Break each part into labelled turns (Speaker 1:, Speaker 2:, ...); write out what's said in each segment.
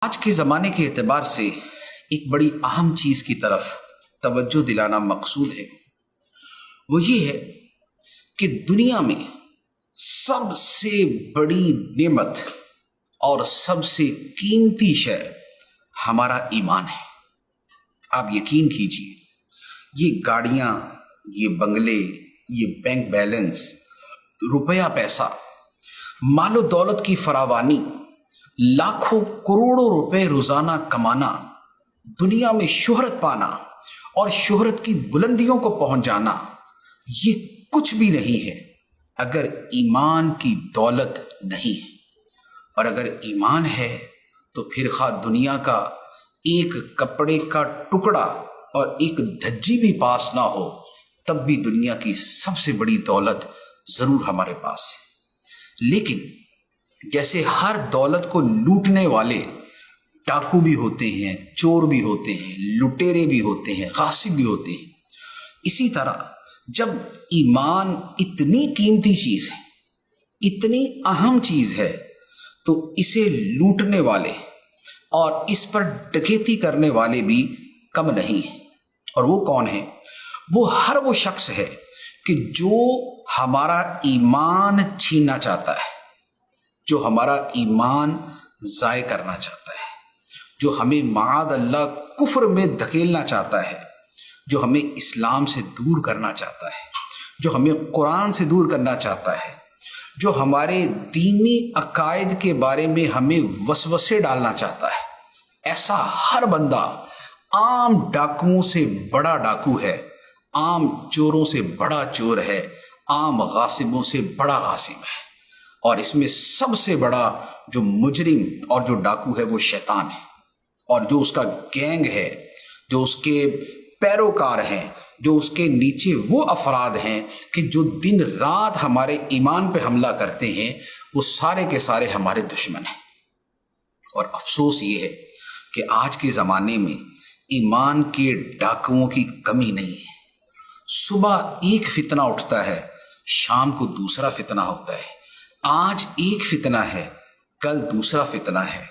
Speaker 1: آج کے زمانے کے اعتبار سے ایک بڑی اہم چیز کی طرف توجہ دلانا مقصود ہے۔ وہ یہ ہے کہ دنیا میں سب سے بڑی نعمت اور سب سے قیمتی شے ہمارا ایمان ہے۔ آپ یقین کیجئے، یہ گاڑیاں، یہ بنگلے، یہ بینک بیلنس، روپیہ پیسہ، مال و دولت کی فراوانی، لاکھوں کروڑوں روپے روزانہ کمانا، دنیا میں شہرت پانا اور شہرت کی بلندیوں کو پہنچ جانا، یہ کچھ بھی نہیں ہے اگر ایمان کی دولت نہیں ہے۔ اور اگر ایمان ہے تو پھر خواہ دنیا کا ایک کپڑے کا ٹکڑا اور ایک دھجی بھی پاس نہ ہو، تب بھی دنیا کی سب سے بڑی دولت ضرور ہمارے پاس ہے۔ لیکن جیسے ہر دولت کو لوٹنے والے ڈاکو بھی ہوتے ہیں، چور بھی ہوتے ہیں، لٹیرے بھی ہوتے ہیں، غاصب بھی ہوتے ہیں، اسی طرح جب ایمان اتنی قیمتی چیز ہے، اتنی اہم چیز ہے، تو اسے لوٹنے والے اور اس پر ڈکیتی کرنے والے بھی کم نہیں ہیں۔ اور وہ کون ہے؟ وہ ہر وہ شخص ہے کہ جو ہمارا ایمان چھیننا چاہتا ہے، جو ہمارا ایمان ضائع کرنا چاہتا ہے، جو ہمیں معاذ اللہ کفر میں دھکیلنا چاہتا ہے، جو ہمیں اسلام سے دور کرنا چاہتا ہے، جو ہمیں قرآن سے دور کرنا چاہتا ہے، جو ہمارے دینی عقائد کے بارے میں ہمیں وسوسے ڈالنا چاہتا ہے، ایسا ہر بندہ عام ڈاکوؤں سے بڑا ڈاکو ہے، عام چوروں سے بڑا چور ہے، عام غاصبوں سے بڑا غاصب ہے۔ اور اس میں سب سے بڑا جو مجرم اور جو ڈاکو ہے وہ شیطان ہے، اور جو اس کا گینگ ہے، جو اس کے پیروکار ہیں، جو اس کے نیچے وہ افراد ہیں کہ جو دن رات ہمارے ایمان پہ حملہ کرتے ہیں، وہ سارے کے سارے ہمارے دشمن ہیں۔ اور افسوس یہ ہے کہ آج کے زمانے میں ایمان کے ڈاکوؤں کی کمی نہیں ہے۔ صبح ایک فتنہ اٹھتا ہے، شام کو دوسرا فتنہ ہوتا ہے، آج ایک فتنہ ہے، کل دوسرا فتنہ ہے۔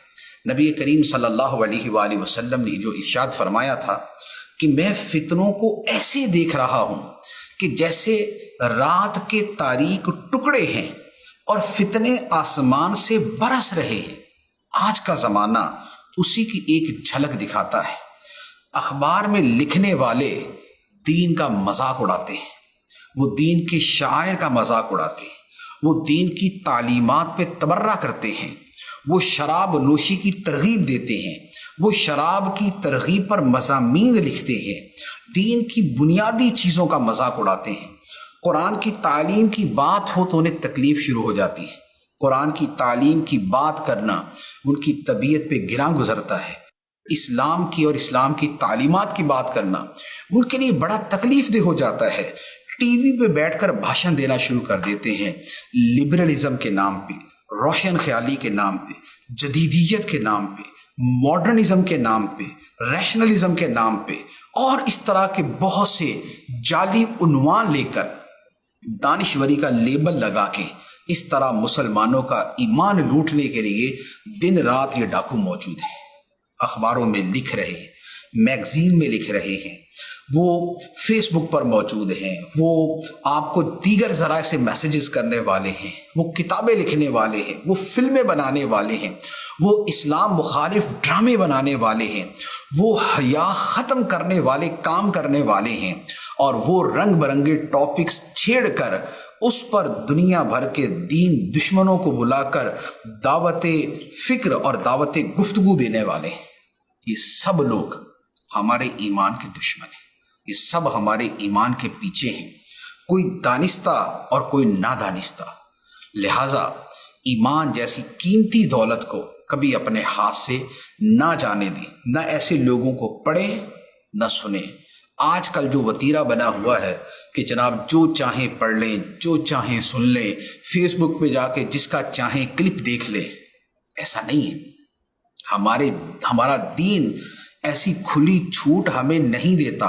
Speaker 1: نبی کریم صلی اللہ علیہ وآلہ وسلم نے جو ارشاد فرمایا تھا کہ میں فتنوں کو ایسے دیکھ رہا ہوں کہ جیسے رات کے تاریک ٹکڑے ہیں اور فتنے آسمان سے برس رہے ہیں۔ آج کا زمانہ اسی کی ایک جھلک دکھاتا ہے۔ اخبار میں لکھنے والے دین کا مذاق اڑاتے ہیں، وہ دین کے شاعر کا مذاق اڑاتے ہیں، وہ دین کی تعلیمات پہ تبرہ کرتے ہیں، وہ شراب نوشی کی ترغیب دیتے ہیں، وہ شراب کی ترغیب پر مضامین لکھتے ہیں، دین کی بنیادی چیزوں کا مذاق اڑاتے ہیں۔ قرآن کی تعلیم کی بات ہو تو انہیں تکلیف شروع ہو جاتی ہے، قرآن کی تعلیم کی بات کرنا ان کی طبیعت پہ گراں گزرتا ہے، اسلام کی اور اسلام کی تعلیمات کی بات کرنا ان کے لیے بڑا تکلیف دہ ہو جاتا ہے۔ ٹی وی پہ بیٹھ کر بھاشن دینا شروع کر دیتے ہیں، لبرلزم کے نام پہ، روشن خیالی کے نام پہ، جدیدیت کے نام پہ، ماڈرنزم کے نام پہ، ریشنلزم کے نام پہ، اور اس طرح کے بہت سے جعلی عنوان لے کر دانشوری کا لیبل لگا کے اس طرح مسلمانوں کا ایمان لوٹنے کے لیے دن رات یہ ڈاکو موجود ہیں۔ اخباروں میں لکھ رہے ہیں، میگزین میں لکھ رہے ہیں، وہ فیس بک پر موجود ہیں، وہ آپ کو دیگر ذرائع سے میسیجز کرنے والے ہیں، وہ کتابیں لکھنے والے ہیں، وہ فلمیں بنانے والے ہیں، وہ اسلام مخالف ڈرامے بنانے والے ہیں، وہ حیا ختم کرنے والے کام کرنے والے ہیں، اور وہ رنگ برنگے ٹاپکس چھیڑ کر اس پر دنیا بھر کے دین دشمنوں کو بلا کر دعوت فکر اور دعوت گفتگو دینے والے ہیں۔ یہ سب لوگ ہمارے ایمان کے دشمن ہیں، یہ سب ہمارے ایمان کے پیچھے ہیں، کوئی دانستہ اور کوئی نادانستہ۔ لہٰذا ایمان جیسی قیمتی دولت کو کبھی اپنے ہاتھ سے نہ جانے دیں، نہ ایسے لوگوں کو پڑھیں نہ سنیں۔ آج کل جو وتیرہ بنا ہوا ہے کہ جناب جو چاہیں پڑھ لیں، جو چاہیں سن لیں، فیس بک پہ جا کے جس کا چاہیں کلپ دیکھ لیں، ایسا نہیں ہے۔ ہمارا دین ایسی کھلی چھوٹ ہمیں نہیں دیتا۔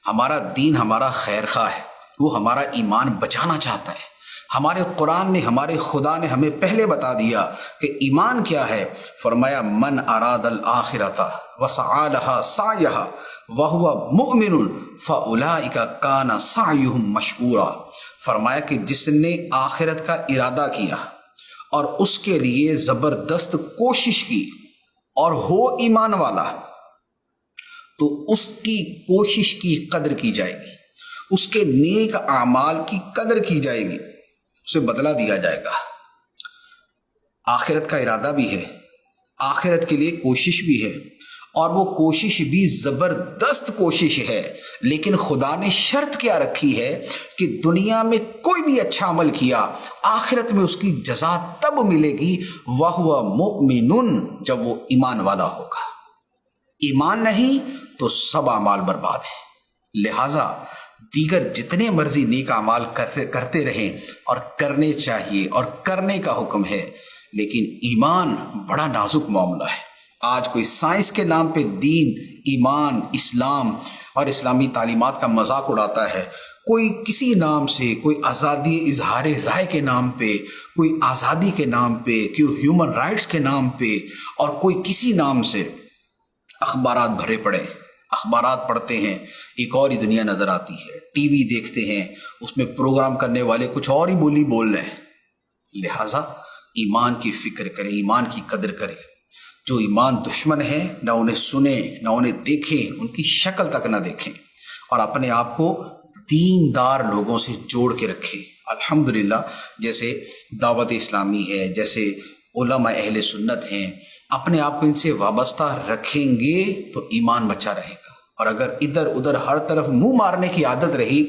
Speaker 1: ہمارا دین ہمارا خیر خواہ ہے، وہ ہمارا ایمان بچانا چاہتا ہے، ہمارے قرآن نے، ہمارے خدا نے ہمیں پہلے بتا دیا کہ ایمان کیا ہے. فرمایا من اراد الآخرۃ وسعی لها سعیھا وہو مؤمن فاولئک کان سعیھم مشکورا. فرمایا کہ جس نے آخرت کا ارادہ کیا اور اس کے لیے زبردست کوشش کی اور ہو ایمان والا، تو اس کی کوشش کی قدر کی جائے گی، اس کے نیک اعمال کی قدر کی جائے گی، اسے بدلہ دیا جائے گا. آخرت کا ارادہ بھی ہے، آخرت کے لیے کوشش بھی ہے، اور وہ کوشش بھی زبردست کوشش ہے. لیکن خدا نے شرط کیا رکھی ہے کہ دنیا میں کوئی بھی اچھا عمل کیا، آخرت میں اس کی جزا تب ملے گی وَهُوَ مُؤْمِنٌ، جب وہ ایمان والا ہوگا. ایمان نہیں تو سب اعمال برباد ہیں. لہٰذا دیگر جتنے مرضی نیک اعمال کرتے رہیں، اور کرنے چاہیے اور کرنے کا حکم ہے، لیکن ایمان بڑا نازک معاملہ ہے. آج کوئی سائنس کے نام پہ دین، ایمان، اسلام اور اسلامی تعلیمات کا مذاق اڑاتا ہے. کوئی کسی نام سے، کوئی آزادی اظہار رائے کے نام پہ، کوئی آزادی کے نام پہ، کوئی ہیومن رائٹس کے نام پہ، اور کوئی کسی نام سے اخبارات بھرے پڑے. اخبارات پڑھتے ہیں، ایک اور ہی دنیا نظر آتی ہے. ٹی وی دیکھتے ہیں، اس میں پروگرام کرنے والے کچھ اور ہی بولی بول رہے ہیں. لہٰذا ایمان کی فکر کریں، ایمان کی قدر کریں. جو ایمان دشمن ہیں، نہ انہیں سنیں، نہ انہیں دیکھیں، ان کی شکل تک نہ دیکھیں، اور اپنے آپ کو دیندار لوگوں سے جوڑ کے رکھیں. الحمدللہ جیسے دعوت اسلامی ہے، جیسے علماء اہل سنت ہیں، اپنے آپ کو ان سے وابستہ رکھیں گے تو ایمان بچا رہے گا. اور اگر ادھر ادھر ہر طرف منہ مارنے کی عادت رہی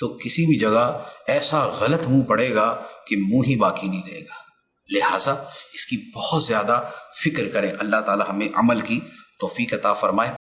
Speaker 1: تو کسی بھی جگہ ایسا غلط منہ پڑے گا کہ منہ ہی باقی نہیں رہے گا. لہٰذا اس کی بہت زیادہ فکر کریں. اللہ تعالی ہمیں عمل کی توفیق عطا فرمائے.